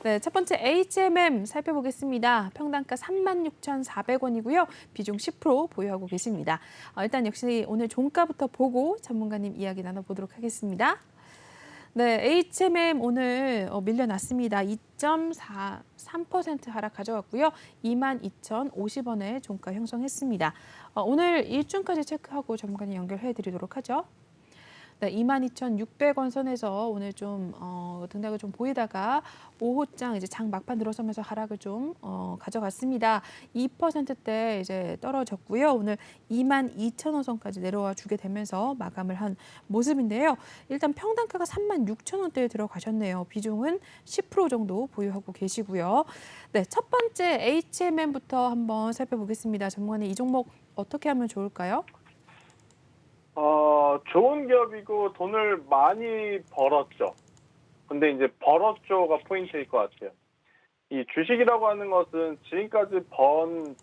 네, 첫 번째 HMM 살펴보겠습니다. 평단가 36,400원이고요. 비중 10% 보유하고 계십니다. 일단 역시 오늘 종가부터 보고 전문가님 이야기 나눠보도록 하겠습니다. 네, HMM 오늘 밀려났습니다. 2.43% 하락 가져갔고요. 22,050원에 종가 형성했습니다. 오늘 일중까지 체크하고 전문가님 연결해 드리도록 하죠. 네, 22,600원 선에서 오늘 좀 등락을 좀 보이다가 오후장 이제 장 막판 들어서면서 하락을 좀 가져갔습니다. 2%대 이제 떨어졌고요. 오늘 22,000원 선까지 내려와 주게 되면서 마감을 한 모습인데요. 일단 평단가가 36,000원대에 들어가셨네요. 비중은 10% 정도 보유하고 계시고요. 네, 첫 번째 HMM부터 한번 살펴보겠습니다. 전문가님 이 종목 어떻게 하면 좋을까요? 좋은 기업이고 돈을 많이 벌었죠. 근데 이제 벌었죠가 포인트일 것 같아요. 이 주식이라고 하는 것은 지금까지 번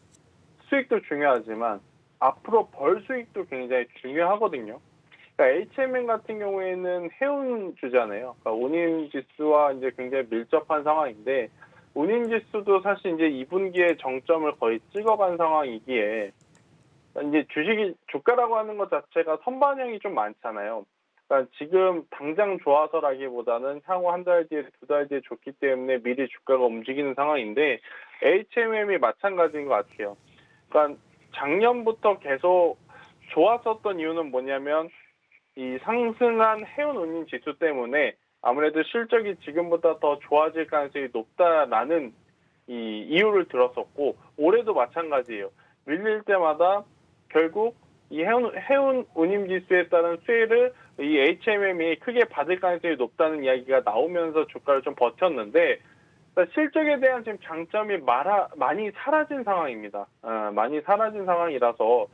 수익도 중요하지만 앞으로 벌 수익도 굉장히 중요하거든요. 그러니까 HMM 같은 경우에는 해운주잖아요. 그러니까 운임지수와 이제 굉장히 밀접한 상황인데 운임지수도 사실 이제 2분기에 정점을 거의 찍어간 상황이기에 이제 주가라고 하는 것 자체가 선반영이 좀 많잖아요. 그러니까 지금 당장 좋아서라기보다는 향후 한 달 뒤에, 두 달 뒤에 좋기 때문에 미리 주가가 움직이는 상황인데 HMM이 마찬가지인 것 같아요. 그러니까 작년부터 계속 좋았었던 이유는 뭐냐면 이 상승한 해운 운임 지수 때문에 아무래도 실적이 지금보다 더 좋아질 가능성이 높다라는 이 이유를 들었었고 올해도 마찬가지예요. 밀릴 때마다 결국 이 해운 운임 지수에 따른 수혜를 이 HMM이 크게 받을 가능성이 높다는 이야기가 나오면서 주가를 좀 버텼는데 그러니까 실적에 대한 지금 장점이 많이 사라진 상황입니다. 많이 사라진 상황이라서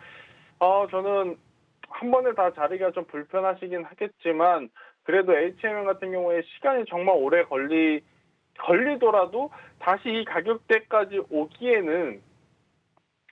저는 한 번에 다 자리가 좀 불편하시긴 하겠지만 그래도 HMM 같은 경우에 시간이 정말 오래 걸리더라도 다시 이 가격대까지 오기에는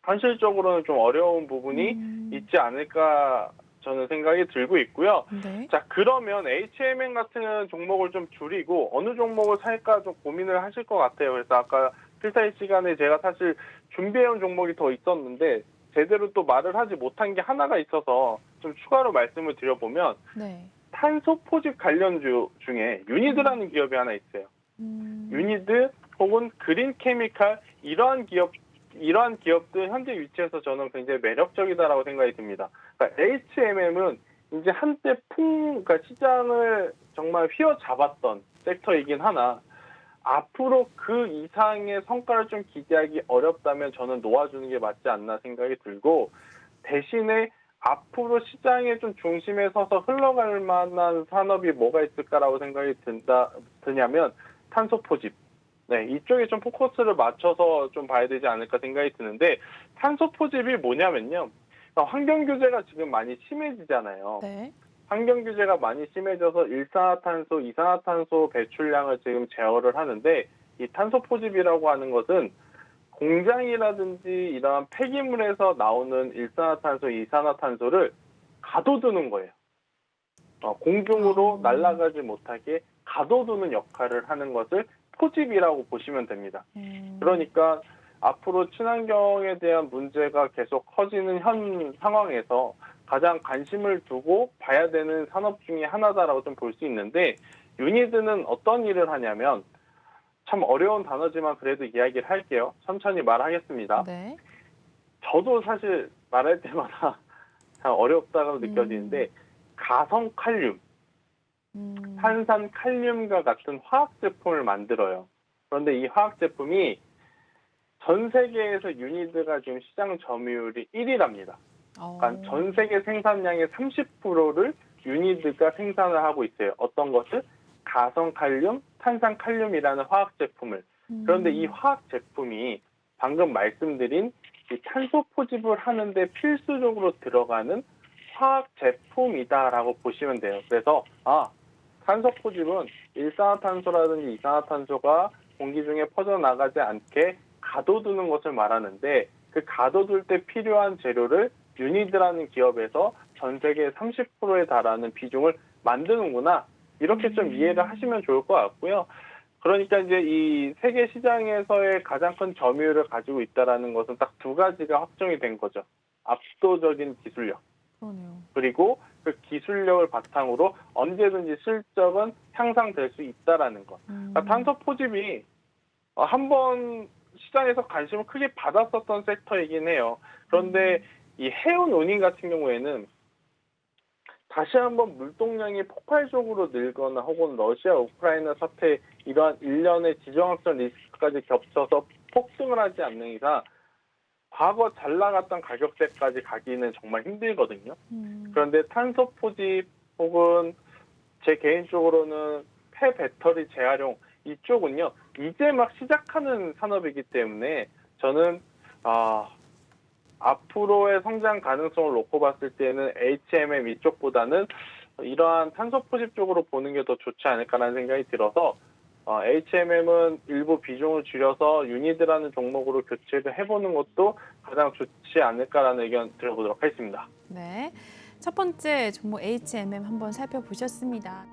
현실적으로는 좀 어려운 부분이 있지 않을까 저는 생각이 들고 있고요. 네. 자, 그러면 HMM 같은 종목을 좀 줄이고 어느 종목을 살까 좀 고민을 하실 것 같아요. 그래서 아까 필사의 시간에 제가 사실 준비해온 종목이 더 있었는데 제대로 또 말을 하지 못한 게 하나가 있어서 좀 추가로 말씀을 드려보면 네. 탄소 포집 관련주 중에 유니드라는 기업이 하나 있어요. 유니드 혹은 그린 케미칼 이러한 기업들 현재 위치에서 저는 굉장히 매력적이다라고 생각이 듭니다. 그러니까 HMM은 이제 한때 그러니까 시장을 정말 휘어잡았던 섹터이긴 하나 앞으로 그 이상의 성과를 좀 기대하기 어렵다면 저는 놓아주는 게 맞지 않나 생각이 들고 대신에 앞으로 시장의 좀 중심에 서서 흘러갈 만한 산업이 뭐가 있을까라고 생각이 드냐면 탄소 포집. 네, 이쪽에 좀 포커스를 맞춰서 좀 봐야 되지 않을까 생각이 드는데 탄소 포집이 뭐냐면요. 그러니까 환경 규제가 지금 많이 심해지잖아요. 네. 환경 규제가 많이 심해져서 일산화탄소, 이산화탄소 배출량을 지금 제어를 하는데 이 탄소 포집이라고 하는 것은 공장이라든지 이러한 폐기물에서 나오는 일산화탄소, 이산화탄소를 가둬두는 거예요. 공중으로 날아가지 못하게 가둬두는 역할을 하는 것을 포집이라고 보시면 됩니다. 그러니까 앞으로 친환경에 대한 문제가 계속 커지는 현 상황에서 가장 관심을 두고 봐야 되는 산업 중에 하나다라고 좀 볼 수 있는데 유니드는 어떤 일을 하냐면 참 어려운 단어지만 그래도 이야기를 할게요. 천천히 말하겠습니다. 네. 저도 사실 말할 때마다 참 어렵다고 느껴지는데 가성칼륨, 탄산 칼륨과 같은 화학 제품을 만들어요. 그런데 이 화학 제품이 전 세계에서 유니드가 지금 시장 점유율이 1위랍니다. 그러니까 전 세계 생산량의 30%를 유니드가 생산을 하고 있어요. 어떤 것을? 가성칼륨, 탄산칼륨이라는 화학 제품을. 그런데 이 화학 제품이 방금 말씀드린 이 탄소 포집을 하는데 필수적으로 들어가는 화학 제품이다라고 보시면 돼요. 그래서 탄소 포집은 일산화탄소라든지 이산화탄소가 공기 중에 퍼져나가지 않게 가둬두는 것을 말하는데 그 가둬둘 때 필요한 재료를 유니드라는 기업에서 전 세계 30%에 달하는 비중을 만드는구나. 이렇게 좀 이해를 하시면 좋을 것 같고요. 그러니까 이제 이 세계 시장에서의 가장 큰 점유율을 가지고 있다라는 것은 딱 두 가지가 확정이 된 거죠. 압도적인 기술력. 그러네요. 그리고 그 기술력을 바탕으로 언제든지 실적은 향상될 수 있다라는 것. 그러니까 탄소 포집이 한번 시장에서 관심을 크게 받았었던 섹터이긴 해요. 그런데 이 해운 운임 같은 경우에는 다시 한번 물동량이 폭발적으로 늘거나 혹은 러시아 우크라이나 사태 이러한 일련의 지정학적 리스크까지 겹쳐서 폭등을 하지 않는 이상 과거 잘 나갔던 가격대까지 가기는 정말 힘들거든요. 그런데 탄소 포집 혹은 제 개인적으로는 폐배터리 재활용 이쪽은요 이제 막 시작하는 산업이기 때문에 저는 앞으로의 성장 가능성을 놓고 봤을 때는 HMM 이쪽보다는 이러한 탄소 포집 쪽으로 보는 게 더 좋지 않을까라는 생각이 들어서 HMM은 일부 비중을 줄여서 유니드라는 종목으로 교체를 해보는 것도 가장 좋지 않을까라는 의견 들어보도록 하겠습니다. 네. 첫 번째 종목 HMM 한번 살펴보셨습니다.